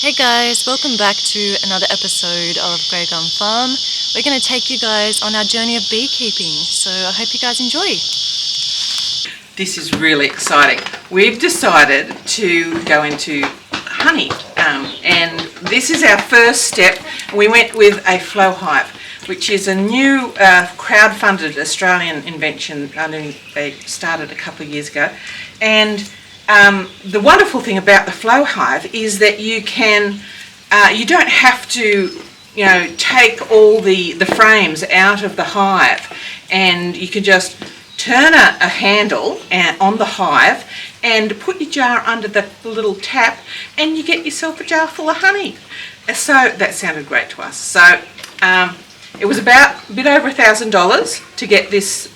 Hey guys, welcome back to another episode of Grey Gum Farm. We're going to take you guys on our journey of beekeeping, so I hope you guys enjoy. This is really exciting. We've decided to go into honey, and this is our first step. We went with a flow hive, which is a new crowd-funded Australian invention. They started a couple of years ago, and the wonderful thing about the flow hive is that you can, you don't have to, take all the frames out of the hive, and you can just turn a handle on the hive and put your jar under the little tap, and you get yourself a jar full of honey. So that sounded great to us. So it was about a bit over $1,000 to get this.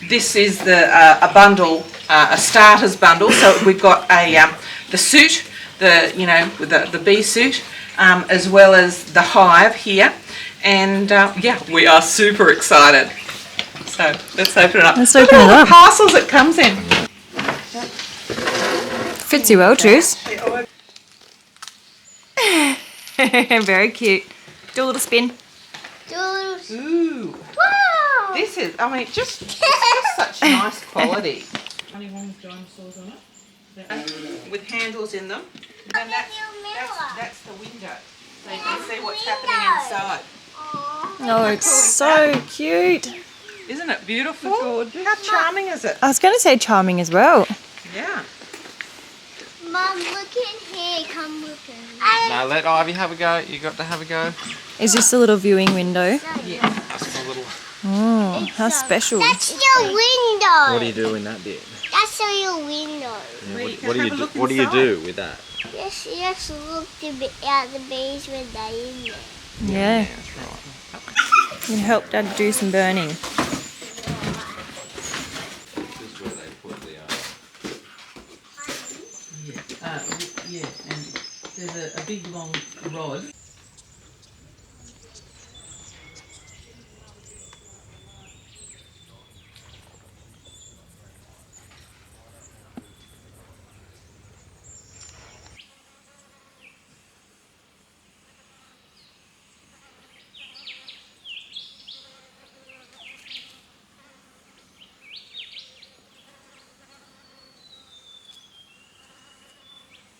This is a bundle, a starters bundle. So we've got the suit, with the bee suit, as well as the hive here, and yeah, we are super excited. So let's open it up. Let's open it up. The parcels it comes in. Fits you well, Juice. Very cute. Do a little spin. Ooh. Wow! This is, just such nice quality. Honey warm dinosaurs on it, with handles in them. And that's the window, so you can see what's happening inside. Oh, it's so cute. Isn't it beautiful? How charming is it? I was going to say charming as well. Yeah. Mom, look in here. Come look in. Now let Ivy have a go. You got to have a go. Is this a little viewing window? Yeah. That's a little. Oh, how special. That's your window. What do you do in that bit? That's your window. Yeah, what do you do with that? Just look at the bees when they're in there. Yeah, That's right. you can help Dad do some burning. This is where they put the. Yeah, and there's a big long rod.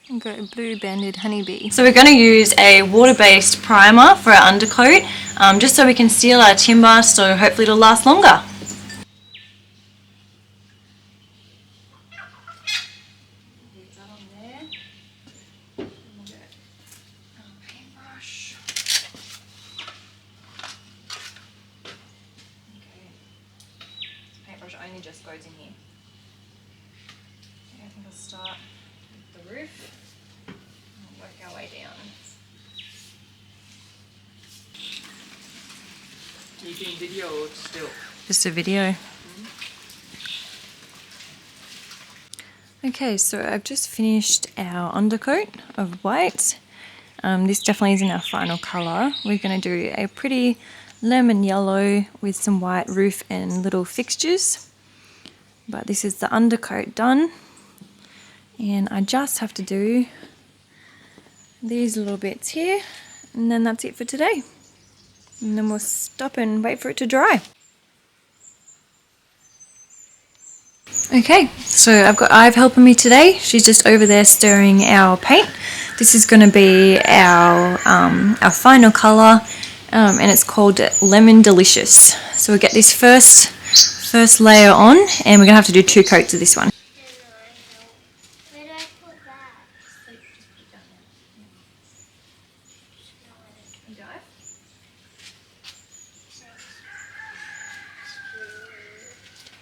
We've got a blue banded honeybee. So we're going to use a water-based primer for our undercoat, just so we can seal our timber, so hopefully it'll last longer. Paintbrush only just goes in here. Okay, I think I'll start with the roof. We'll work our way down. Are you doing video or still? Just a video. Okay, so I've just finished our undercoat of white. This definitely isn't our final colour. We're going to do a pretty lemon yellow with some white roof and little fixtures. But this is the undercoat done. And I just have to do these little bits here, and then that's it for today. And then we'll stop and wait for it to dry. Okay, so I've got Ive helping me today. She's just over there stirring our paint. This is going to be our final colour, and it's called Lemon Delicious. So we'll get this first layer on, and we're going to have to do 2 coats of this one. Where do I put that?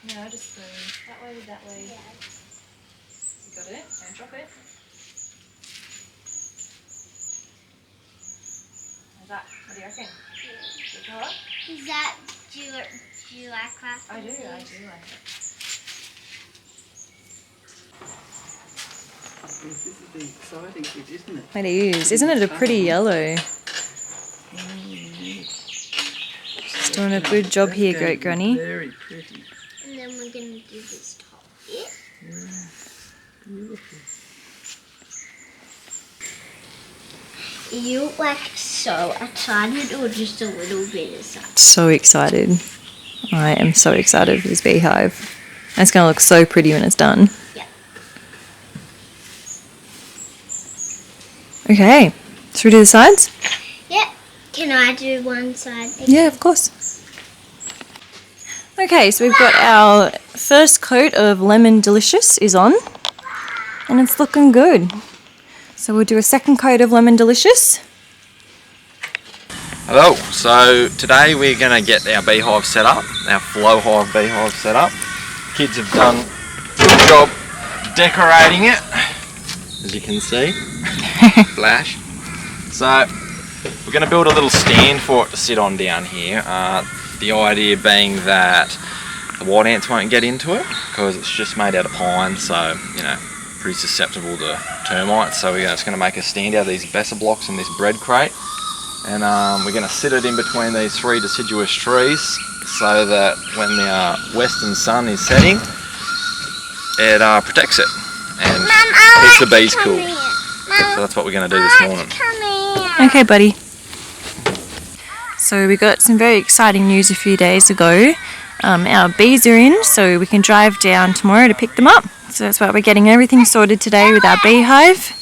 No, just go that way. Yeah. You got it? Don't drop it. How's that? What do you reckon? Good colour? Is that, do you like that? I do like it. This is the exciting bit, isn't it? It is. Isn't it a pretty yellow? She's doing a good job here, Goat Granny. Very pretty. And then we're going to do this top bit. Beautiful. Are you like so excited or just a little bit excited? So excited. I am so excited for this beehive. It's going to look so pretty when it's done. Yeah. Okay, should we do the sides? Yeah. Can I do one side? Yeah, of course. Okay, so we've got our first coat of Lemon Delicious is on, and it's looking good. So we'll do a second coat of Lemon Delicious. Hello, so today we're going to get our beehive set up, our Flow Hive beehive set up. Kids have done a good job decorating it, as you can see. Flash. So we're going to build a little stand for it to sit on down here. The idea being that the white ants won't get into it because it's just made out of pine, so you know, pretty susceptible to termites. So we're just going to make a stand out of these Besser blocks and this bread crate, and we're going to sit it in between these 3 deciduous trees so that when the western sun is setting, it protects it and keeps the bees cool. So that's what we're going to do this morning. Okay, buddy. So we got some very exciting news a few days ago. Our bees are in, so we can drive down tomorrow to pick them up. So that's why we're getting everything sorted today with our beehive.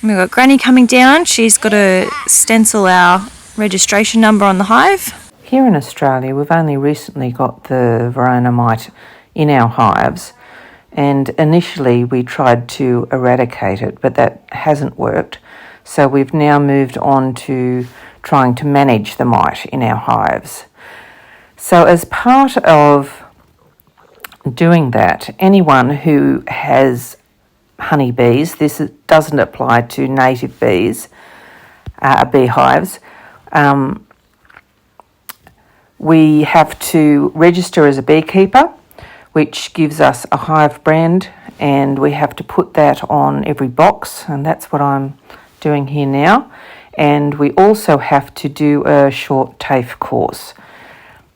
And we've got Granny coming down. She's got to stencil our registration number on the hive. Here in Australia, we've only recently got the Verona mite in our hives, and initially we tried to eradicate it, but that hasn't worked. So we've now moved on to trying to manage the mite in our hives. So as part of doing that, anyone who has honeybees, doesn't apply to native bees, beehives, we have to register as a beekeeper, which gives us a hive brand, and we have to put that on every box, and that's what I'm doing here now. And we also have to do a short TAFE course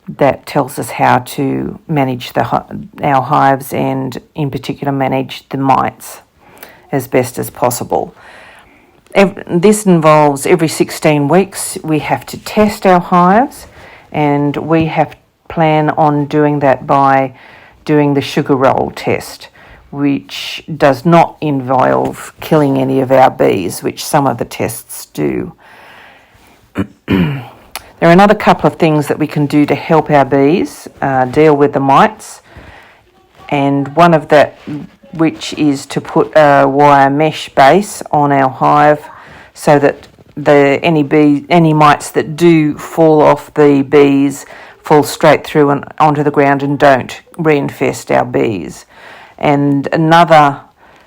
that tells us how to manage our hives, and in particular manage the mites as best as possible. This involves every 16 weeks we have to test our hives, and we plan on doing that by doing the sugar roll test, which does not involve killing any of our bees, which some of the tests do. There are another couple of things that we can do to help our bees deal with the mites, and one of that, which is to put a wire mesh base on our hive so that any mites that do fall off the bees fall straight through and onto the ground and don't reinfest our bees. And another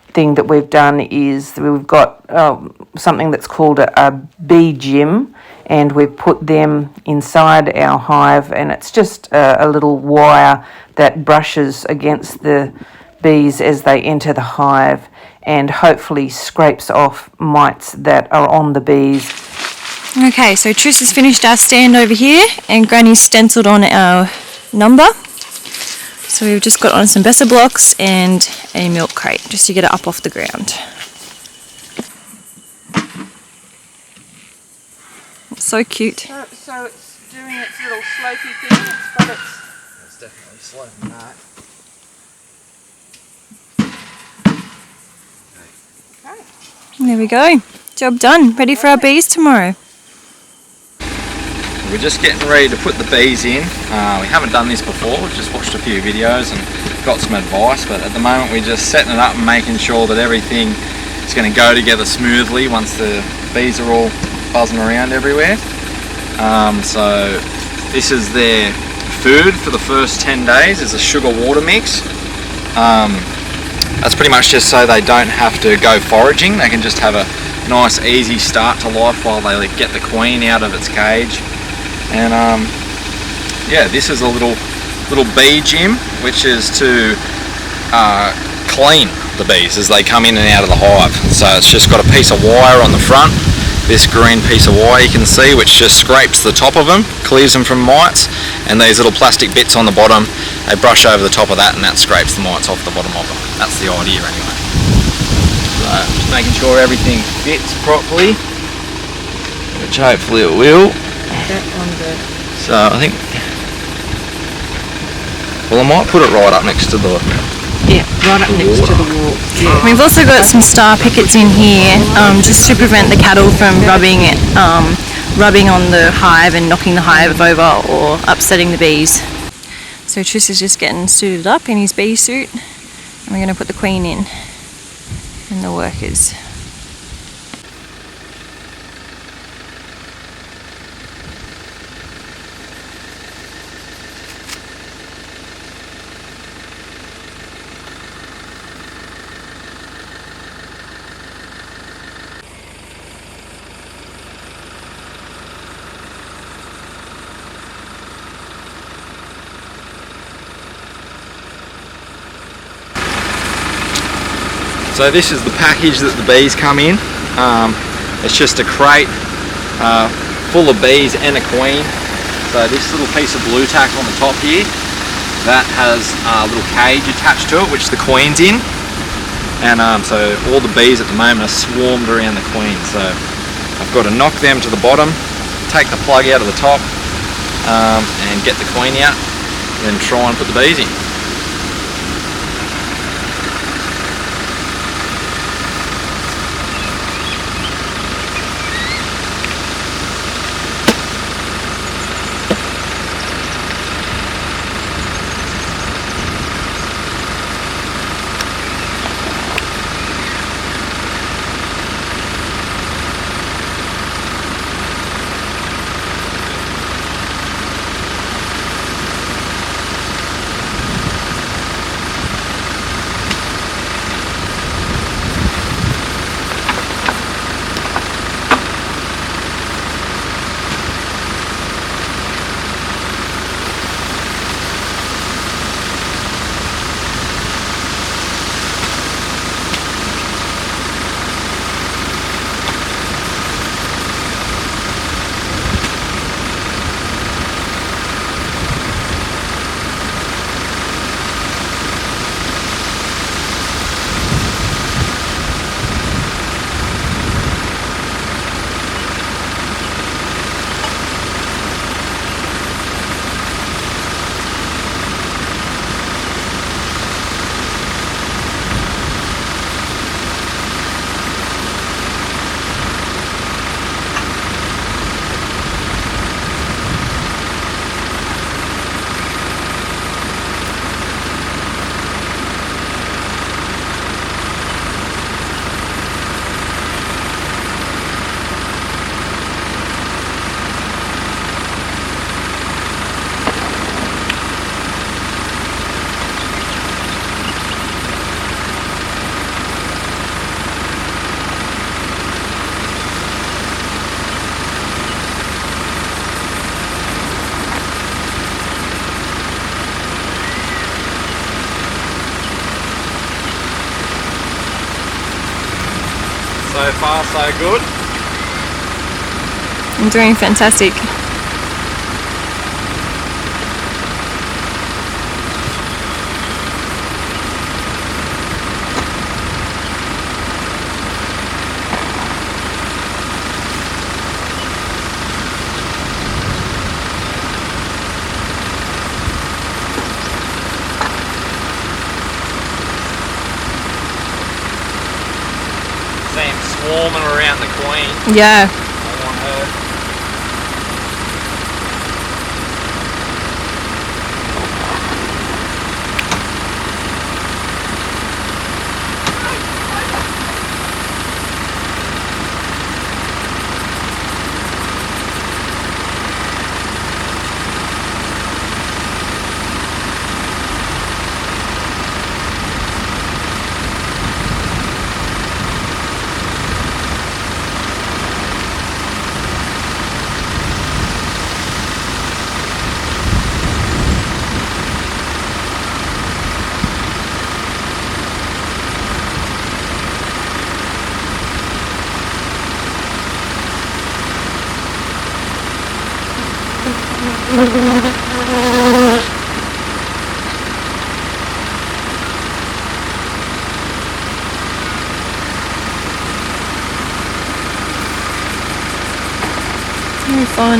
thing that we've done is we've got something that's called a bee gym, and we've put them inside our hive, and it's just a little wire that brushes against the bees as they enter the hive and hopefully scrapes off mites that are on the bees. Okay, so Tris has finished our stand over here, and Granny's stenciled on our number. So we've just got on some Besser blocks and a milk crate just to get it up off the ground. It's so cute. So it's doing its little slopey thing, but It's definitely sloping that. There we go. Job done. Ready for our bees tomorrow. We're just getting ready to put the bees in. We haven't done this before, we've just watched a few videos and got some advice, but at the moment we're just setting it up and making sure that everything is going to go together smoothly once the bees are all buzzing around everywhere. So this is their food for the first 10 days, is a sugar water mix. That's pretty much just so they don't have to go foraging, they can just have a nice easy start to life while they get the queen out of its cage. And yeah, this is a little bee gym, which is to clean the bees as they come in and out of the hive. So it's just got a piece of wire on the front, this green piece of wire you can see, which just scrapes the top of them, clears them from mites, and these little plastic bits on the bottom, they brush over the top of that and that scrapes the mites off the bottom of them. That's the idea anyway. So just making sure everything fits properly. which hopefully it will. That on the... So I think, well, I might put it right up next to the Yeah, right up next to the wall. Yeah. We've also got some star pickets in here, just to prevent the cattle from rubbing on the hive and knocking the hive over or upsetting the bees. So Tris is just getting suited up in his bee suit, and we're going to put the queen in and the workers. So this is the package that the bees come in. It's just a crate full of bees and a queen. So this little piece of blue tack on the top here, that has a little cage attached to it which the queen's in. And so all the bees at the moment are swarmed around the queen. So I've got to knock them to the bottom, take the plug out of the top, and get the queen out, then try and put the bees in. So far, so good. I'm doing fantastic. See him swarming around the queen. Yeah. I want her. on.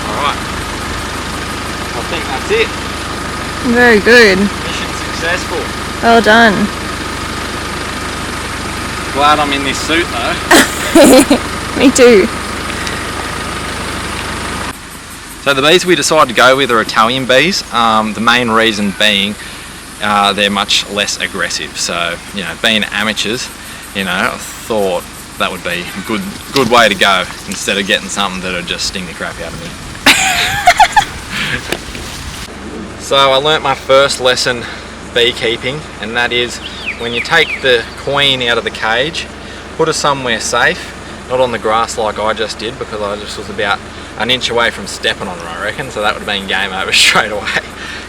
Alright. I think that's it. Very good. Mission successful. Well done. Glad I'm in this suit though. Me too. So the bees we decided to go with are Italian bees. The main reason being they're much less aggressive. So, you know, being amateurs, you know, I thought that would be a good way to go instead of getting something that would just sting the crap out of me. So I learnt my first lesson beekeeping, and that is when you take the queen out of the cage, put her somewhere safe, not on the grass like I just did, because I just was about an inch away from stepping on her, I reckon, so that would have been game over straight away.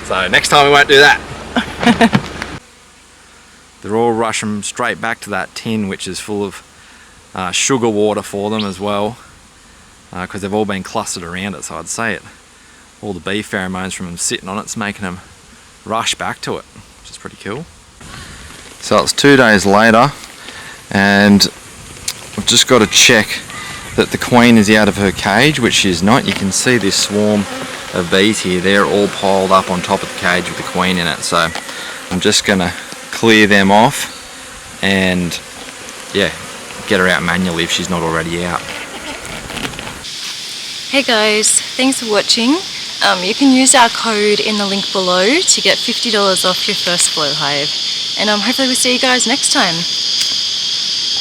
So next time we won't do that. They're all rushing straight back to that tin, which is full of sugar water for them as well, because they've all been clustered around it. So I'd say all the bee pheromones from them sitting on it's making them rush back to it, which is pretty cool. So it's 2 days later, and I've just got to check that the queen is out of her cage, which she's not. You can see this swarm of bees here. They're all piled up on top of the cage with the queen in it. So I'm just going to clear them off and, yeah, get her out manually if she's not already out. Hey guys, thanks for watching. You can use our code in the link below to get $50 off your first Flow Hive. And hopefully we'll see you guys next time.